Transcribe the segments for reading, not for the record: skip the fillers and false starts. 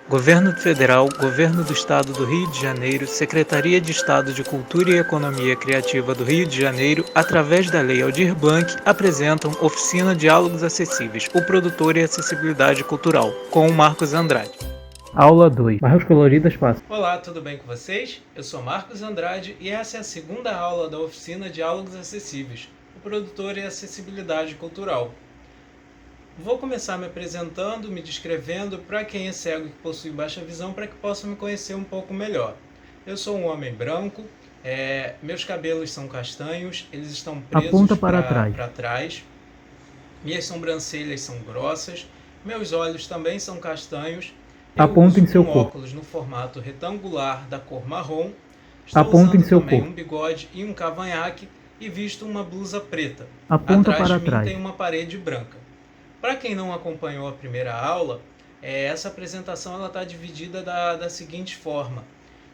Governo Federal, Governo do Estado do Rio de Janeiro, Secretaria de Estado de Cultura e Economia Criativa do Rio de Janeiro, através da Lei Aldir Blanc, apresentam Oficina Diálogos Acessíveis, o produtor e acessibilidade cultural, com o Marcos Andrade. Aula 2. Barras coloridas passam. Olá, tudo bem com vocês? Eu sou Marcos Andrade e essa é a segunda aula da Oficina Diálogos Acessíveis, o produtor e acessibilidade cultural. Vou começar me apresentando, me descrevendo para quem é cego e que possui baixa visão, para que possa me conhecer um pouco melhor. Eu sou um homem branco, meus cabelos são castanhos, eles estão presos para trás, minhas sobrancelhas são grossas, meus olhos também são castanhos, eu uso um óculos no formato retangular da cor marrom, estou usando também um bigode e um cavanhaque e visto uma blusa preta. Atrás de mim tem uma parede branca. Para quem não acompanhou a primeira aula, essa apresentação está dividida da seguinte forma.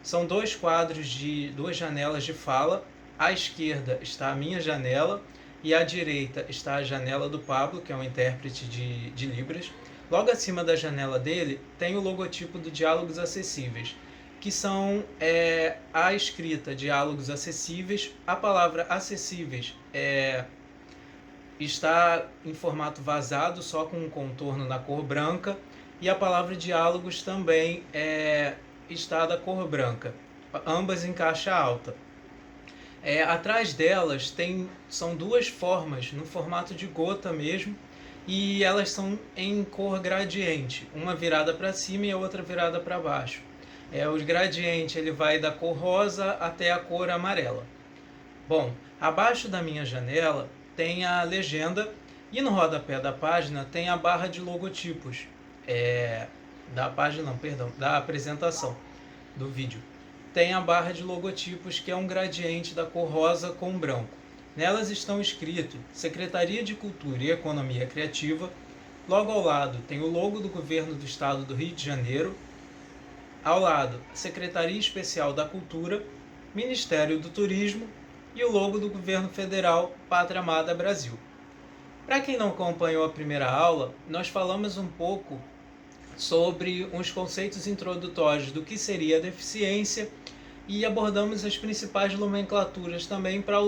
São dois quadros de duas janelas de fala. À esquerda está a minha janela e à direita está a janela do Pablo, que é um intérprete de Libras. Logo acima da janela dele tem o logotipo do Diálogos Acessíveis, que são a escrita Diálogos Acessíveis. A palavra acessíveis está em formato vazado, só com um contorno na cor branca, e a palavra diálogos também está da cor branca, ambas em caixa alta. Atrás delas são duas formas, no formato de gota mesmo, e elas são em cor gradiente, uma virada para cima e a outra virada para baixo. O gradiente ele vai da cor rosa até a cor amarela. Bom, abaixo da minha janela tem a legenda e no rodapé da página tem a barra de logotipos da apresentação do vídeo. Tem a barra de logotipos, que é um gradiente da cor rosa com branco. Nelas estão escritos Secretaria de Cultura e Economia Criativa. Logo ao lado tem o logo do Governo do Estado do Rio de Janeiro. Ao lado, Secretaria Especial da Cultura, Ministério do Turismo e o logo do Governo Federal, Pátria Amada Brasil. Para quem não acompanhou a primeira aula, nós falamos um pouco sobre uns conceitos introdutórios do que seria a deficiência e abordamos as principais nomenclaturas também para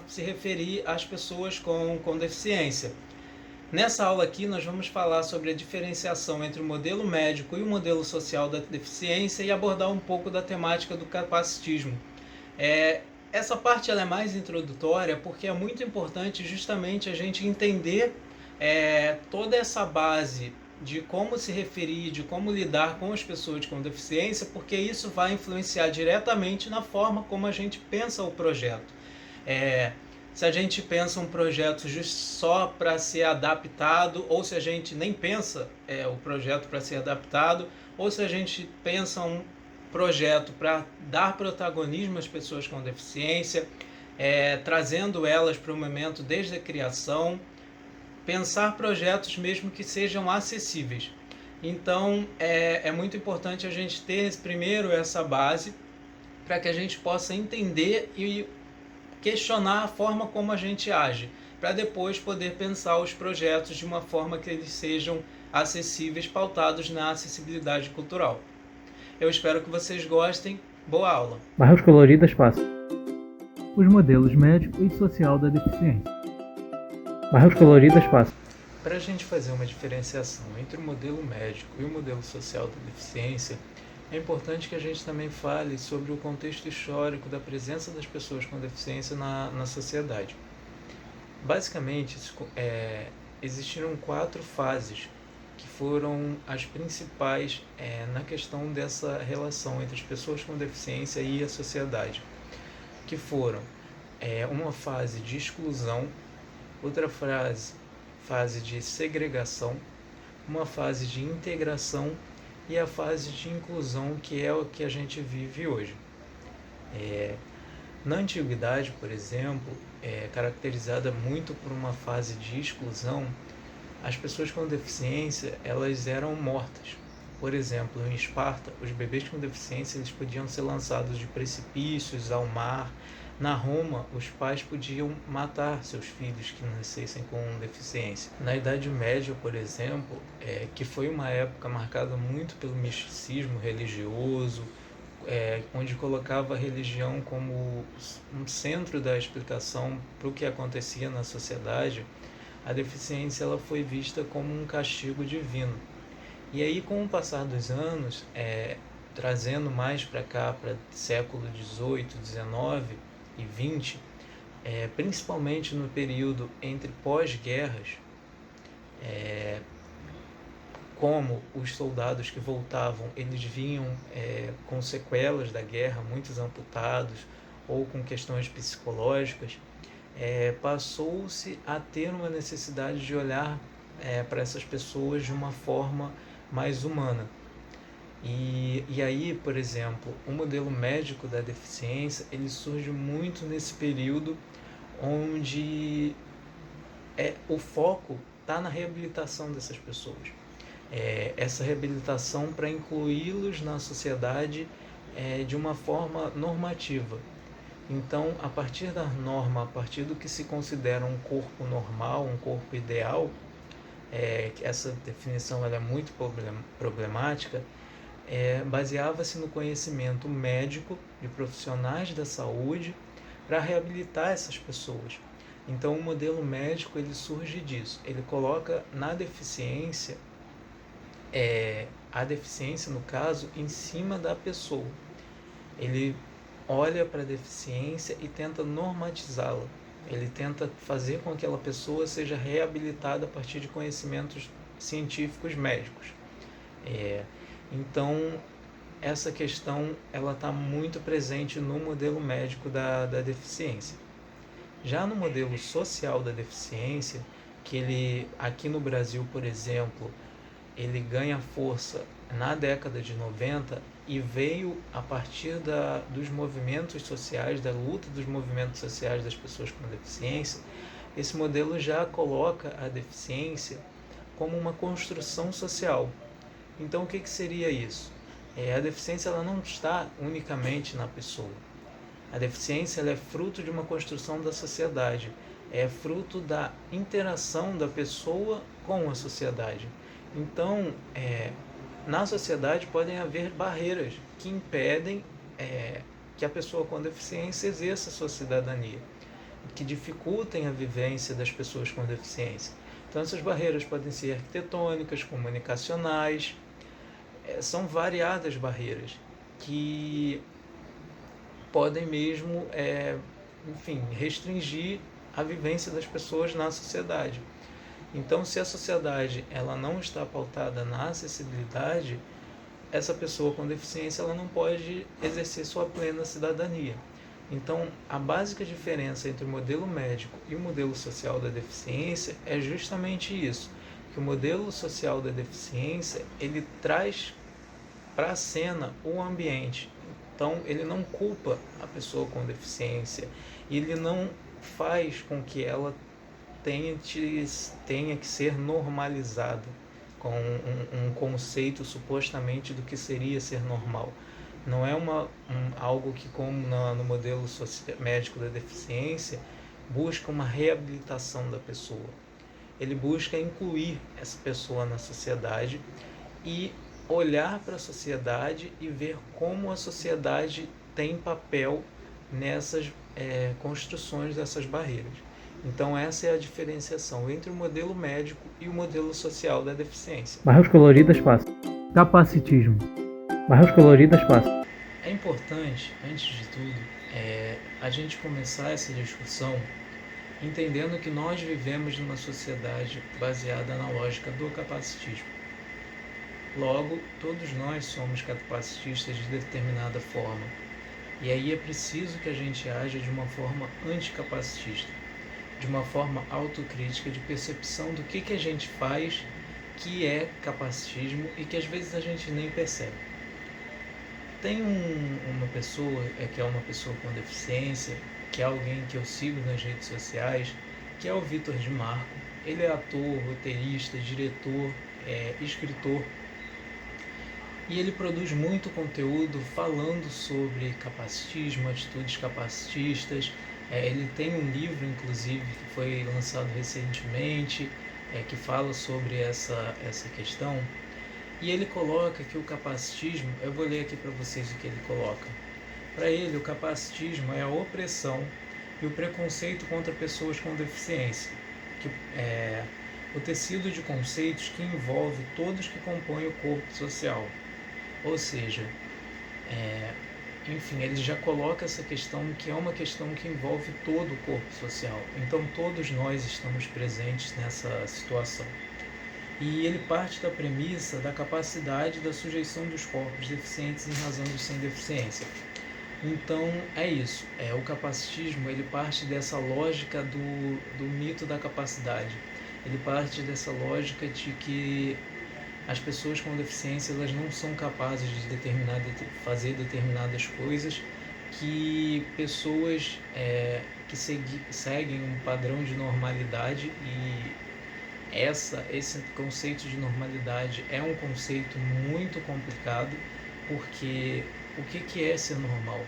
se referir às pessoas com deficiência. Nessa aula aqui nós vamos falar sobre a diferenciação entre o modelo médico e o modelo social da deficiência e abordar um pouco da temática do capacitismo. Essa parte ela é mais introdutória porque é muito importante justamente a gente entender toda essa base de como se referir, de como lidar com as pessoas com deficiência, porque isso vai influenciar diretamente na forma como a gente pensa o projeto. Se a gente pensa um projeto só para ser adaptado, ou se a gente nem pensa o projeto para ser adaptado, ou se a gente pensa um projeto para dar protagonismo às pessoas com deficiência, trazendo elas para o momento desde a criação, pensar projetos mesmo que sejam acessíveis. Então, é muito importante a gente ter primeiro essa base para que a gente possa entender e questionar a forma como a gente age, para depois poder pensar os projetos de uma forma que eles sejam acessíveis, pautados na acessibilidade cultural. Eu espero que vocês gostem. Boa aula! Barras coloridas passam. Os modelos médico e social da deficiência. Barras coloridas passam. Para a gente fazer uma diferenciação entre o modelo médico e o modelo social da deficiência, é importante que a gente também fale sobre o contexto histórico da presença das pessoas com deficiência na sociedade. Basicamente, existiram 4 fases que foram as principais na questão dessa relação entre as pessoas com deficiência e a sociedade, que foram uma fase de exclusão, outra fase de segregação, uma fase de integração e a fase de inclusão, que é o que a gente vive hoje. Na antiguidade, por exemplo, caracterizada muito por uma fase de exclusão, as pessoas com deficiência elas eram mortas. Por exemplo, em Esparta, os bebês com deficiência eles podiam ser lançados de precipícios ao mar, Na Roma, os pais podiam matar seus filhos que nascessem com deficiência. Na Idade Média, por exemplo, que foi uma época marcada muito pelo misticismo religioso, onde colocava a religião como um centro da explicação para o que acontecia na sociedade, a deficiência ela foi vista como um castigo divino. E aí, com o passar dos anos, trazendo mais para cá, para século XVIII, XIX e XX, principalmente no período entre pós-guerras, como os soldados que voltavam, eles vinham com sequelas da guerra, muitos amputados ou com questões psicológicas, passou-se a ter uma necessidade de olhar para essas pessoas de uma forma mais humana. E aí, por exemplo, o modelo médico da deficiência, ele surge muito nesse período onde o foco está na reabilitação dessas pessoas. Essa reabilitação para incluí-los na sociedade de uma forma normativa. Então, a partir da norma, a partir do que se considera um corpo normal, um corpo ideal, essa definição ela é muito problemática, baseava-se no conhecimento médico de profissionais da saúde para reabilitar essas pessoas. Então, o modelo médico ele surge disso. Ele coloca na deficiência, a deficiência, no caso, em cima da pessoa. Ele olha para a deficiência e tenta normatizá-la. Ele tenta fazer com que aquela pessoa seja reabilitada a partir de conhecimentos científicos médicos. Então, essa questão ela está muito presente no modelo médico da deficiência. Já no modelo social da deficiência, que ele, aqui no Brasil, por exemplo, ele ganha força na década de 90 e veio a partir dos movimentos sociais, da luta dos movimentos sociais das pessoas com deficiência. Esse modelo já coloca a deficiência como uma construção social. Então, o que seria isso? A deficiência ela não está unicamente na pessoa. A deficiência ela é fruto de uma construção da sociedade, é fruto da interação da pessoa com a sociedade. Então, na sociedade podem haver barreiras que impedem que a pessoa com deficiência exerça a sua cidadania, que dificultem a vivência das pessoas com deficiência. Então, essas barreiras podem ser arquitetônicas, comunicacionais, são variadas barreiras que podem mesmo, restringir a vivência das pessoas na sociedade. Então, se a sociedade ela não está pautada na acessibilidade, essa pessoa com deficiência ela não pode exercer sua plena cidadania. Então, a básica diferença entre o modelo médico e o modelo social da deficiência é justamente isso, que o modelo social da deficiência ele traz para a cena o ambiente. Então, ele não culpa a pessoa com deficiência, ele não faz com que ela tenha que ser normalizada com um conceito supostamente do que seria ser normal. Não é algo que, como no modelo médico da deficiência, busca uma reabilitação da pessoa. Ele busca incluir essa pessoa na sociedade e olhar para a sociedade e ver como a sociedade tem papel nessas construções dessas barreiras. Então, essa é a diferenciação entre o modelo médico e o modelo social da deficiência. Barras coloridas passam. Capacitismo. Barras coloridas passam. É importante, antes de tudo, a gente começar essa discussão entendendo que nós vivemos numa sociedade baseada na lógica do capacitismo. Logo, todos nós somos capacitistas de determinada forma. E aí é preciso que a gente haja de uma forma anticapacitista, de uma forma autocrítica, de percepção do que a gente faz que é capacitismo e que às vezes a gente nem percebe. Tem uma pessoa, que é uma pessoa com deficiência, que é alguém que eu sigo nas redes sociais, que é o Vitor de Marco. Ele é ator, roteirista, diretor, escritor. E ele produz muito conteúdo falando sobre capacitismo, atitudes capacitistas. Ele tem um livro, inclusive, que foi lançado recentemente, que fala sobre essa questão. E ele coloca que o capacitismo, eu vou ler aqui para vocês o que ele coloca. Para ele, o capacitismo é a opressão e o preconceito contra pessoas com deficiência, que é o tecido de conceitos que envolve todos que compõem o corpo social. Ou seja, enfim, ele já coloca essa questão que é uma questão que envolve todo o corpo social. Então todos nós estamos presentes nessa situação. E ele parte da premissa da capacidade da sujeição dos corpos deficientes em razão de sem deficiência. Então é isso, o capacitismo ele parte dessa lógica do mito da capacidade. Ele parte dessa lógica de que as pessoas com deficiência elas não são capazes de fazer determinadas coisas que pessoas que seguem um padrão de normalidade, e esse conceito de normalidade é um conceito muito complicado, porque o que é ser normal?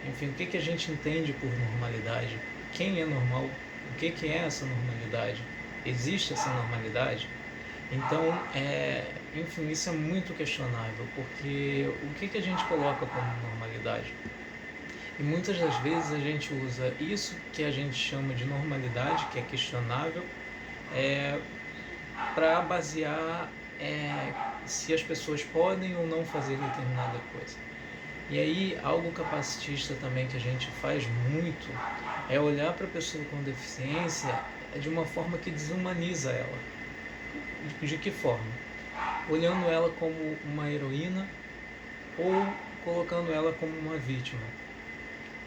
Enfim, o que a gente entende por normalidade? Quem é normal? O que é essa normalidade? Existe essa normalidade? Então, enfim, isso é muito questionável, porque o que a gente coloca como normalidade? E muitas das vezes a gente usa isso que a gente chama de normalidade, que é questionável, para basear se as pessoas podem ou não fazer determinada coisa. E aí, algo capacitista também que a gente faz muito é olhar para a pessoa com deficiência de uma forma que desumaniza ela. De que forma? Olhando ela como uma heroína ou colocando ela como uma vítima.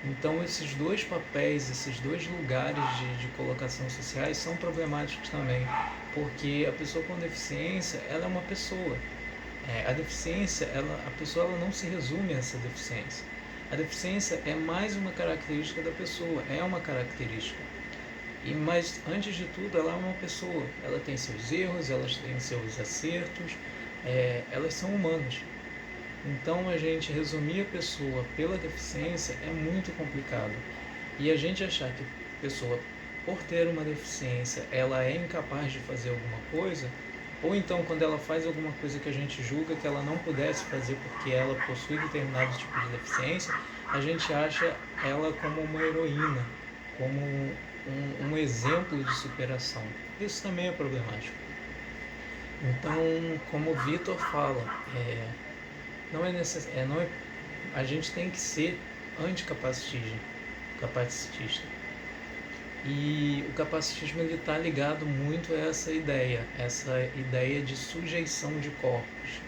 Então esses dois papéis, esses dois lugares de colocação sociais são problemáticos também, porque a pessoa com deficiência, ela é uma pessoa. A deficiência, a pessoa ela não se resume a essa deficiência. A deficiência é mais uma característica da pessoa, é uma característica. Mas, antes de tudo, ela é uma pessoa. Ela tem seus erros, elas têm seus acertos, elas são humanas. Então, a gente resumir a pessoa pela deficiência é muito complicado. E a gente achar que a pessoa, por ter uma deficiência, ela é incapaz de fazer alguma coisa, ou então, quando ela faz alguma coisa que a gente julga que ela não pudesse fazer porque ela possui determinado tipo de deficiência, a gente acha ela como uma heroína, como um exemplo de superação. Isso também é problemático. Então, como o Vitor fala, a gente tem que ser anticapacitista. E o capacitismo está ligado muito a essa ideia de sujeição de corpos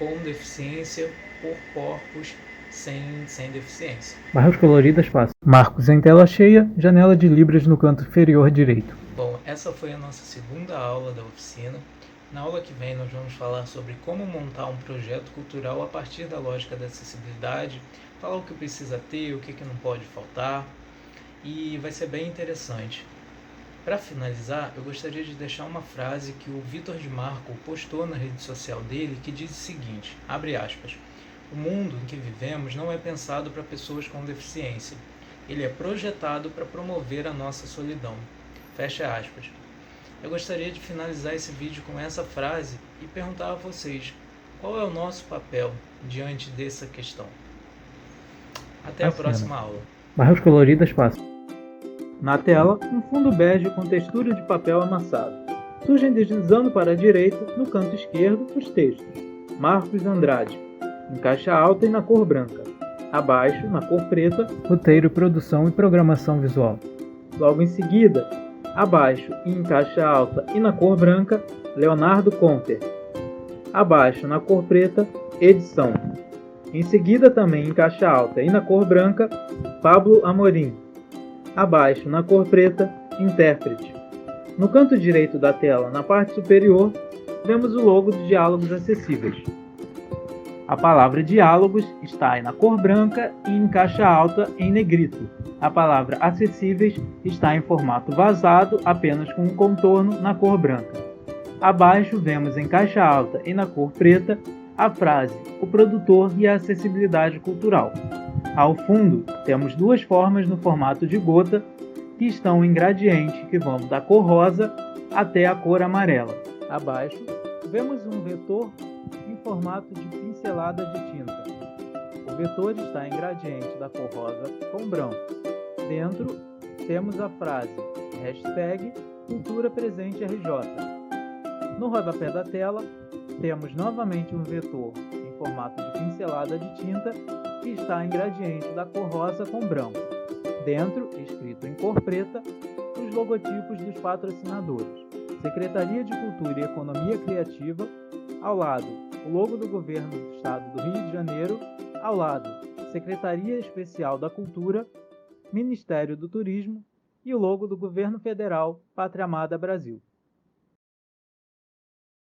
com deficiência por corpos sem deficiência. Barras coloridas fácil. Marcos em tela cheia, janela de Libras no canto inferior direito. Bom, essa foi a nossa segunda aula da oficina. Na aula que vem nós vamos falar sobre como montar um projeto cultural a partir da lógica da acessibilidade, falar o que precisa ter, o que não pode faltar, e vai ser bem interessante. Para finalizar, eu gostaria de deixar uma frase que o Vitor de Marco postou na rede social dele, que diz o seguinte, abre aspas, o mundo em que vivemos não é pensado para pessoas com deficiência. Ele é projetado para promover a nossa solidão. Fecha aspas. Eu gostaria de finalizar esse vídeo com essa frase e perguntar a vocês, qual é o nosso papel diante dessa questão? Até a próxima aula. Barras coloridas fácil. Na tela, um fundo bege com textura de papel amassado. Surgem deslizando para a direita, no canto esquerdo, os textos. Marcos Andrade, em caixa alta e na cor branca. Abaixo, na cor preta, roteiro, produção e programação visual. Logo em seguida, abaixo e em caixa alta e na cor branca, Leonardo Conter. Abaixo, na cor preta, edição. Em seguida, também em caixa alta e na cor branca, Pablo Amorim. Abaixo, na cor preta, intérprete. No canto direito da tela, na parte superior, vemos o logo de Diálogos Acessíveis. A palavra diálogos está na cor branca e em caixa alta em negrito. A palavra acessíveis está em formato vazado, apenas com um contorno na cor branca. Abaixo vemos em caixa alta e na cor preta a frase "O produtor e a acessibilidade cultural". Ao fundo, temos duas formas no formato de gota que estão em gradiente que vão da cor rosa até a cor amarela. Abaixo, vemos um vetor em formato de pincelada de tinta. O vetor está em gradiente da cor rosa com branco. Dentro, temos a frase #CulturaPresenteRJ. No rodapé da tela, temos novamente um vetor em formato de pincelada de tinta que está em gradiente da cor rosa com branco. Dentro, escrito em cor preta, os logotipos dos patrocinadores: Secretaria de Cultura e Economia Criativa, ao lado, o logo do Governo do Estado do Rio de Janeiro, ao lado, Secretaria Especial da Cultura, Ministério do Turismo e o logo do Governo Federal Pátria Amada Brasil.